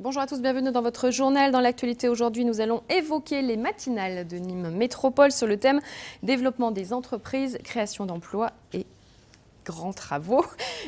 Bonjour à tous, bienvenue dans votre journal. Dans l'actualité aujourd'hui, nous allons évoquer les matinales de Nîmes Métropole sur le thème développement des entreprises, création d'emplois et grands travaux.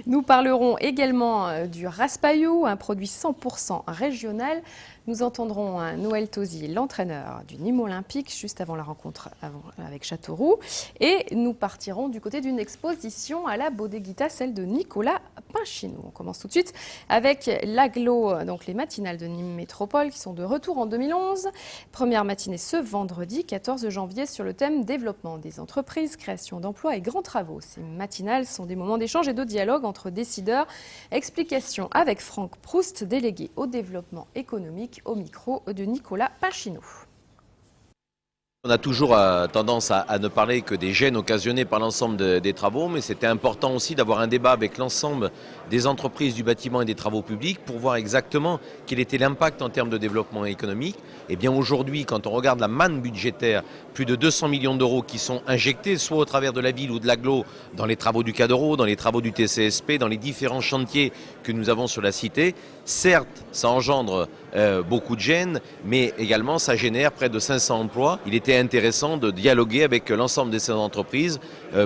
Nous parlerons également du raspaillou, un produit 100% régional. Nous entendrons Noël Tauzy, l'entraîneur du Nîmes Olympique, juste avant la rencontre avec Châteauroux. Et nous partirons du côté d'une exposition à la Bodeguita, celle de Nicolas Pinchinou. On commence tout de suite avec l'aglo, donc les matinales de Nîmes Métropole qui sont de retour en 2011. Première matinée ce vendredi 14 janvier sur le thème développement des entreprises, création d'emplois et grands travaux. Ces matinales sont des moments d'échange et de dialogue entre décideurs. Explication avec Franck Proust, délégué au développement économique, au micro de Nicolas Pinchinou. On a toujours tendance à ne parler que des gênes occasionnés par l'ensemble des travaux, mais c'était important aussi d'avoir un débat avec l'ensemble des entreprises du bâtiment et des travaux publics pour voir exactement quel était l'impact en termes de développement économique. Et bien aujourd'hui, quand on regarde la manne budgétaire, plus de 200 millions d'euros qui sont injectés, soit au travers de la ville ou de l'agglo, dans les travaux du Cadoro, dans les travaux du TCSP, dans les différents chantiers que nous avons sur la cité, certes, ça engendre beaucoup de gênes, mais également ça génère près de 500 emplois. Il était intéressant de dialoguer avec l'ensemble de ces entreprises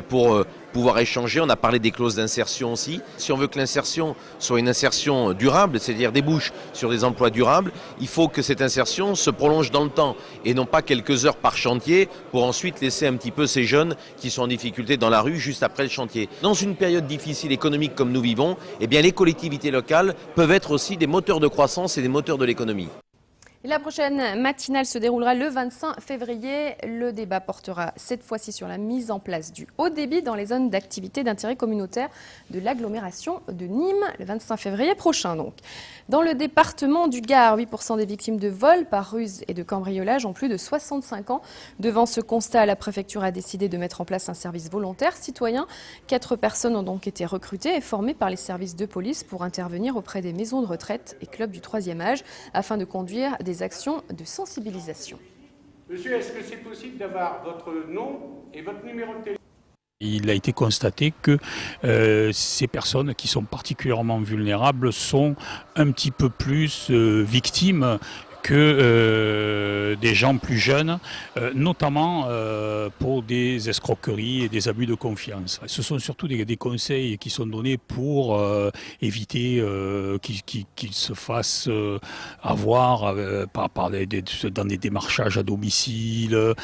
pour pouvoir échanger. On a parlé des clauses d'insertion aussi. Si on veut que l'insertion soit une insertion durable, c'est-à-dire débouche sur des emplois durables, il faut que cette insertion se prolonge dans le temps et non pas quelques heures par chantier pour ensuite laisser un petit peu ces jeunes qui sont en difficulté dans la rue juste après le chantier. Dans une période difficile économique comme nous vivons, eh bien les collectivités locales peuvent être aussi des moteurs de croissance et des moteurs de l'économie. La prochaine matinale se déroulera le 25 février. Le débat portera cette fois-ci sur la mise en place du haut débit dans les zones d'activité d'intérêt communautaire de l'agglomération de Nîmes, le 25 février prochain donc. Dans le département du Gard, 8% des victimes de vol par ruse et de cambriolage ont plus de 65 ans. Devant ce constat, la préfecture a décidé de mettre en place un service volontaire citoyen. 4 personnes ont donc été recrutées et formées par les services de police pour intervenir auprès des maisons de retraite et clubs du 3e âge afin de conduire des actions de sensibilisation. Monsieur, est-ce que c'est possible d'avoir votre nom et votre numéro de téléphone ? Il a été constaté que ces personnes qui sont particulièrement vulnérables sont un petit peu plus victimes que des gens plus jeunes, notamment pour des escroqueries et des abus de confiance. Ce sont surtout des conseils qui sont donnés pour éviter qu'ils se fassent avoir dans des démarchages à domicile,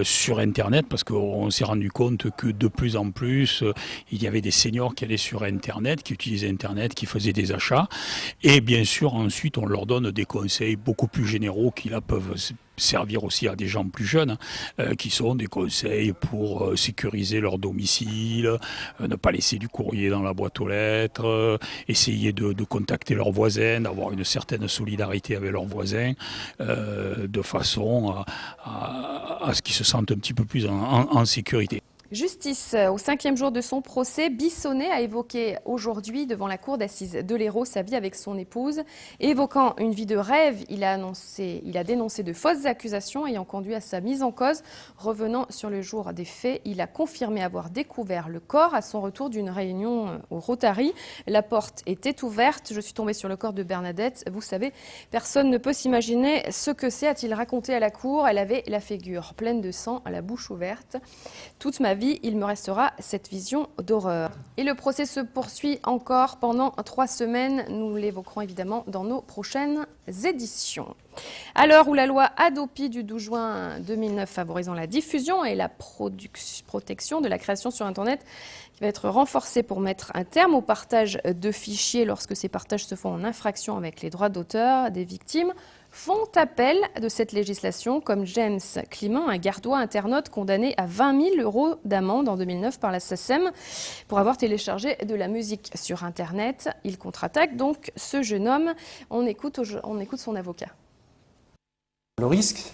sur Internet, parce qu'on s'est rendu compte que de plus en plus, il y avait des seniors qui allaient sur Internet, qui utilisaient Internet, qui faisaient des achats. Et bien sûr, ensuite, on leur donne des conseils beaucoup plus généraux qui là peuvent servir aussi à des gens plus jeunes, qui sont des conseils pour sécuriser leur domicile, ne pas laisser du courrier dans la boîte aux lettres, essayer de contacter leurs voisins, d'avoir une certaine solidarité avec leurs voisins, de façon à ce qu'ils se sentent un petit peu plus en sécurité. Justice, au 5e jour de son procès, Bissonnette a évoqué aujourd'hui devant la cour d'assises de l'Hérault sa vie avec son épouse. Évoquant une vie de rêve, il a dénoncé de fausses accusations ayant conduit à sa mise en cause. Revenant sur le jour des faits, il a confirmé avoir découvert le corps à son retour d'une réunion au Rotary. La porte était ouverte, je suis tombée sur le corps de Bernadette. Vous savez, personne ne peut s'imaginer ce que c'est, a-t-il raconté à la cour. Elle avait la figure pleine de sang, la bouche ouverte. Toute ma vie, il me restera cette vision d'horreur. Et le procès se poursuit encore pendant 3 semaines. Nous l'évoquerons évidemment dans nos prochaines éditions. À l'heure où la loi Hadopi du 12 juin 2009 favorisant la diffusion et la protection de la création sur Internet qui va être renforcée pour mettre un terme au partage de fichiers lorsque ces partages se font en infraction avec les droits d'auteur des victimes, font appel de cette législation, comme James Clement, un gardois internaute condamné à 20 000 € d'amende en 2009 par la SACEM pour avoir téléchargé de la musique sur Internet. Il contre-attaque donc ce jeune homme. On écoute son avocat. Le risque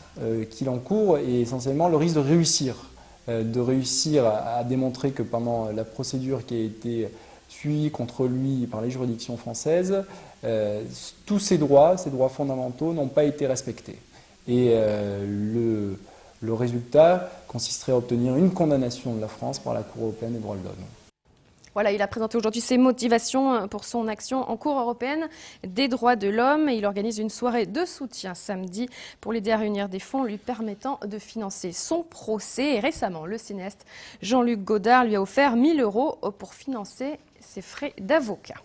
qu'il encourt est essentiellement le risque de réussir à démontrer que pendant la procédure qui a été suivie contre lui par les juridictions françaises, tous ces droits fondamentaux n'ont pas été respectés. Et le résultat consisterait à obtenir une condamnation de la France par la Cour européenne des droits de l'homme. Voilà, il a présenté aujourd'hui ses motivations pour son action en Cour européenne des droits de l'homme. Il organise une soirée de soutien samedi pour l'aider à réunir des fonds lui permettant de financer son procès. Et récemment, le cinéaste Jean-Luc Godard lui a offert 1 000 € pour financer ses frais d'avocat.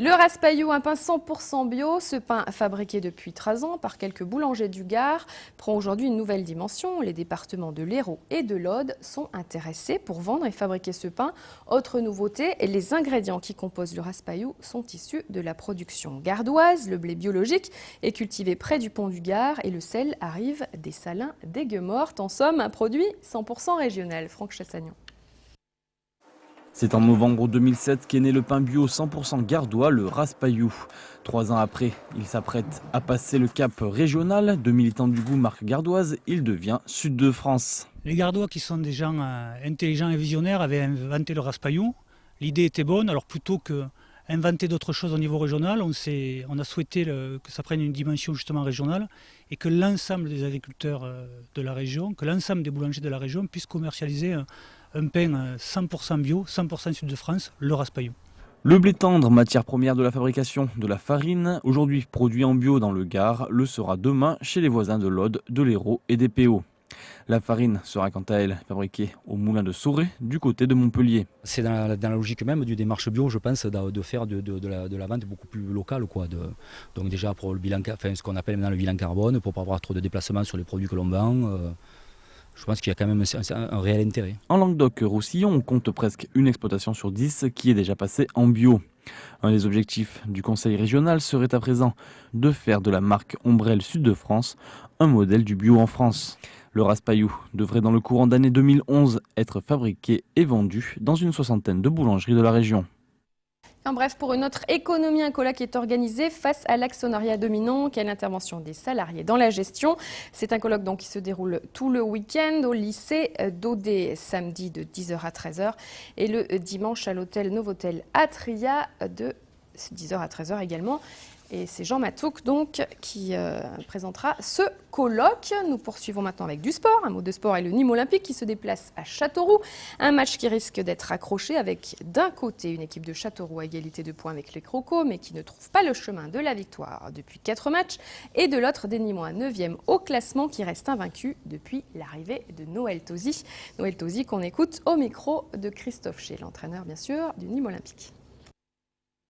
Le Raspaillou, un pain 100% bio, ce pain fabriqué depuis 13 ans par quelques boulangers du Gard, prend aujourd'hui une nouvelle dimension. Les départements de l'Hérault et de l'Aude sont intéressés pour vendre et fabriquer ce pain. Autre nouveauté, les ingrédients qui composent le Raspaillou sont issus de la production gardoise. Le blé biologique est cultivé près du pont du Gard et le sel arrive des Salins d'Aigues-Mortes. En somme, un produit 100% régional. Franck Chassagnon. C'est en novembre 2007 qu'est né le pain bio 100% gardois, le Raspaillou. 3 ans après, il s'apprête à passer le cap régional. De militants du goût marque gardoise, il devient Sud de France. Les Gardois, qui sont des gens intelligents et visionnaires, avaient inventé le Raspaillou. L'idée était bonne, alors plutôt qu'inventer d'autres choses au niveau régional, on a souhaité que ça prenne une dimension justement régionale et que l'ensemble des agriculteurs de la région, que l'ensemble des boulangers de la région puissent commercialiser un pain 100% bio, 100% Sud de France, le Raspaillou. Le blé tendre, matière première de la fabrication de la farine, aujourd'hui produit en bio dans le Gard, le sera demain chez les voisins de l'Aude, de l'Hérault et des PO. La farine sera quant à elle fabriquée au moulin de Soré, du côté de Montpellier. C'est dans la logique même du démarche bio, je pense, de faire de la vente beaucoup plus locale, quoi. Donc déjà pour le bilan, enfin, ce qu'on appelle maintenant le bilan carbone, pour ne pas avoir trop de déplacements sur les produits que l'on vend. Je pense qu'il y a quand même un réel intérêt. En Languedoc-Roussillon, on compte presque une exploitation sur 10 qui est déjà passée en bio. Un des objectifs du conseil régional serait à présent de faire de la marque Ombrelle Sud de France un modèle du bio en France. Le Raspaillou devrait dans le courant d'année 2011 être fabriqué et vendu dans une 60aine de boulangeries de la région. En bref, pour une autre économie, un colloque est organisé face à l'actionnariat dominant, qui est l'intervention des salariés dans la gestion. C'est un colloque donc qui se déroule tout le week-end au lycée d'Audet, samedi de 10h à 13h et le dimanche à l'hôtel Novotel Atria de 10h à 13h également. Et c'est Jean Matouk donc qui présentera ce colloque. Nous poursuivons maintenant avec du sport. Un mot de sport et le Nîmes Olympique qui se déplace à Châteauroux. Un match qui risque d'être accroché avec d'un côté une équipe de Châteauroux à égalité de points avec les Crocos, mais qui ne trouve pas le chemin de la victoire depuis 4 matchs. Et de l'autre, des Nîmois 9e au classement qui reste invaincu depuis l'arrivée de Noël Tauzy. Noël Tauzy qu'on écoute au micro de Christophe Chez, l'entraîneur bien sûr du Nîmes Olympique.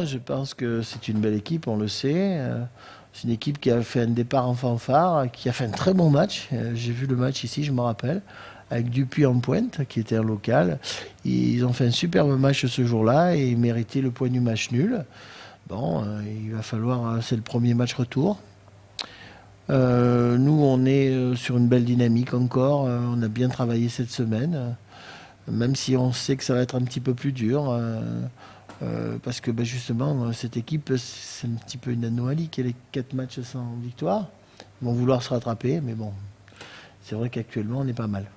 Je pense que c'est une belle équipe, on le sait. C'est une équipe qui a fait un départ en fanfare, qui a fait un très bon match. J'ai vu le match ici, je me rappelle, avec Dupuis en pointe, qui était un local. Ils ont fait un superbe match ce jour-là et méritaient le point du match nul. Bon, il va falloir, c'est le premier match retour. Nous, on est sur une belle dynamique encore. On a bien travaillé cette semaine, même si on sait que ça va être un petit peu plus dur. Parce que justement, cette équipe, c'est un petit peu une anomalie qu'elle ait 4 matchs sans victoire. Ils vont vouloir se rattraper, mais bon, c'est vrai qu'actuellement, on est pas mal.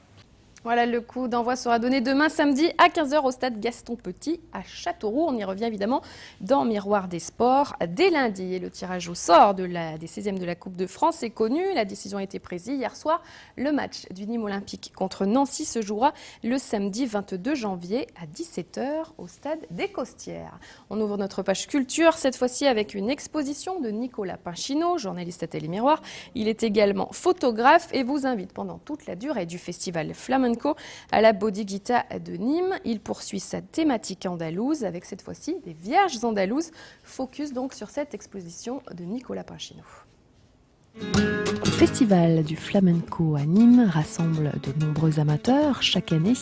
Voilà, le coup d'envoi sera donné demain samedi à 15h au stade Gaston Petit à Châteauroux. On y revient évidemment dans Miroir des Sports dès lundi. Et le tirage au sort des 16e de la Coupe de France est connu. La décision a été prise hier soir. Le match du Nîmes Olympique contre Nancy se jouera le samedi 22 janvier à 17h au stade des Costières. On ouvre notre page culture, cette fois-ci avec une exposition de Nicolas Pinchino, journaliste à Télé Miroir. Il est également photographe et vous invite pendant toute la durée du festival Flamenco à la Bodeguita de Nîmes. Il poursuit sa thématique andalouse avec cette fois-ci des Vierges andalouses. Focus donc sur cette exposition de Nicolas Pinchino. Le festival du flamenco à Nîmes rassemble de nombreux amateurs chaque année.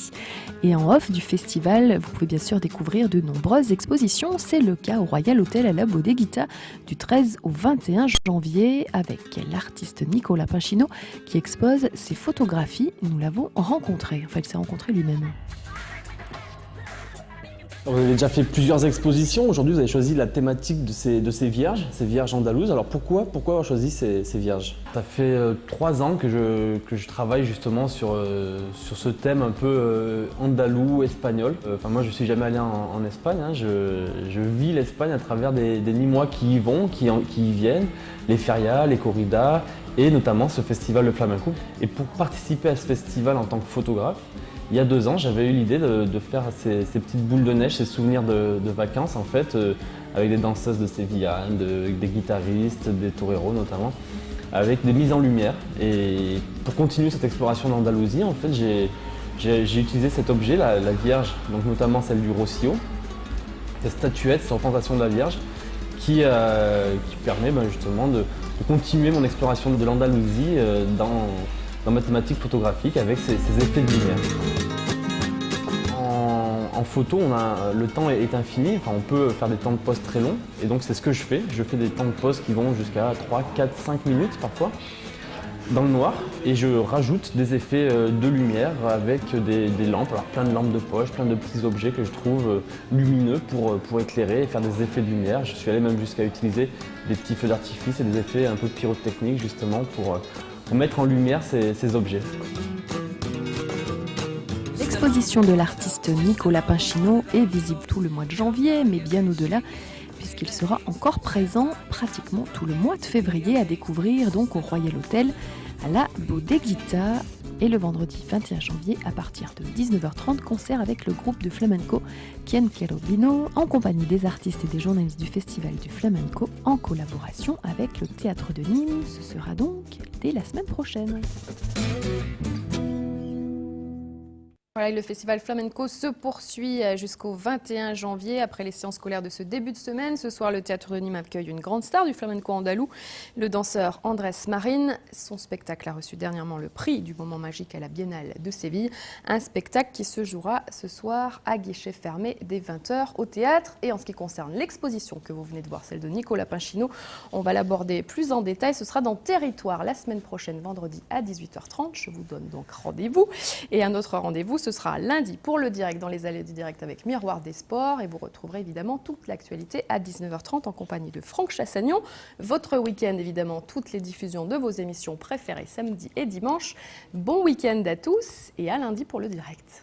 Et en off du festival, vous pouvez bien sûr découvrir de nombreuses expositions. C'est le cas au Royal Hotel à la Bodeguita du 13 au 21 janvier avec l'artiste Nicolas Pinchino qui expose ses photographies. Nous l'avons rencontré, enfin il s'est rencontré lui-même. Vous avez déjà fait plusieurs expositions. Aujourd'hui, vous avez choisi la thématique de ces vierges andalouses. Alors pourquoi avoir choisi ces vierges? Ça fait 3 ans que je travaille justement sur ce thème un peu andalou, espagnol. Moi, je ne suis jamais allé en Espagne. Hein. Je vis l'Espagne à travers des Nîmois qui y vont, qui y viennent, les ferias, les corridas et notamment ce festival de flamenco. Et pour participer à ce festival en tant que photographe, il y a 2 ans, j'avais eu l'idée de faire ces petites boules de neige, ces souvenirs de vacances en fait, avec des danseuses de Sevilla, des guitaristes, des toreros notamment, avec des mises en lumière. Et pour continuer cette exploration d'Andalousie, en fait, j'ai utilisé cet objet, la Vierge, donc notamment celle du Rossio, cette statuette, cette représentation de la Vierge, qui permet justement de continuer mon exploration de l'Andalousie dans ma thématique photographique avec ces effets de lumière. En photo, le temps est infini, enfin, on peut faire des temps de pause très longs, et donc c'est ce que je fais. Je fais des temps de pause qui vont jusqu'à 3, 4, 5 minutes parfois, dans le noir, et je rajoute des effets de lumière avec des lampes, alors plein de lampes de poche, plein de petits objets que je trouve lumineux pour éclairer et faire des effets de lumière. Je suis allé même jusqu'à utiliser des petits feux d'artifice et des effets un peu pyrotechniques justement pour mettre en lumière ces objets. L'exposition de l'artiste Nicolas Pinchinot est visible tout le mois de janvier, mais bien au-delà, puisqu'il sera encore présent pratiquement tout le mois de février à découvrir donc au Royal Hotel à la Bodeguita. Et le vendredi 21 janvier, à partir de 19h30, concert avec le groupe de flamenco Quien Quiero Vino, en compagnie des artistes et des journalistes du Festival du Flamenco, en collaboration avec le Théâtre de Nîmes. Ce sera donc dès la semaine prochaine. Voilà, le festival flamenco se poursuit jusqu'au 21 janvier après les séances scolaires de ce début de semaine. Ce soir, le Théâtre de Nîmes accueille une grande star du flamenco andalou, le danseur Andrés Marín. Son spectacle a reçu dernièrement le prix du moment magique à la Biennale de Séville. Un spectacle qui se jouera ce soir à guichet fermé dès 20h au théâtre. Et en ce qui concerne l'exposition que vous venez de voir, celle de Nicolas Pinchinot, on va l'aborder plus en détail. Ce sera dans Territoire la semaine prochaine, vendredi à 18h30. Je vous donne donc rendez-vous. Et un autre rendez-vous, ce sera lundi pour le direct dans les allées du direct avec Miroir des Sports. Et vous retrouverez évidemment toute l'actualité à 19h30 en compagnie de Franck Chassagnon. Votre week-end, évidemment, toutes les diffusions de vos émissions préférées samedi et dimanche. Bon week-end à tous et à lundi pour le direct.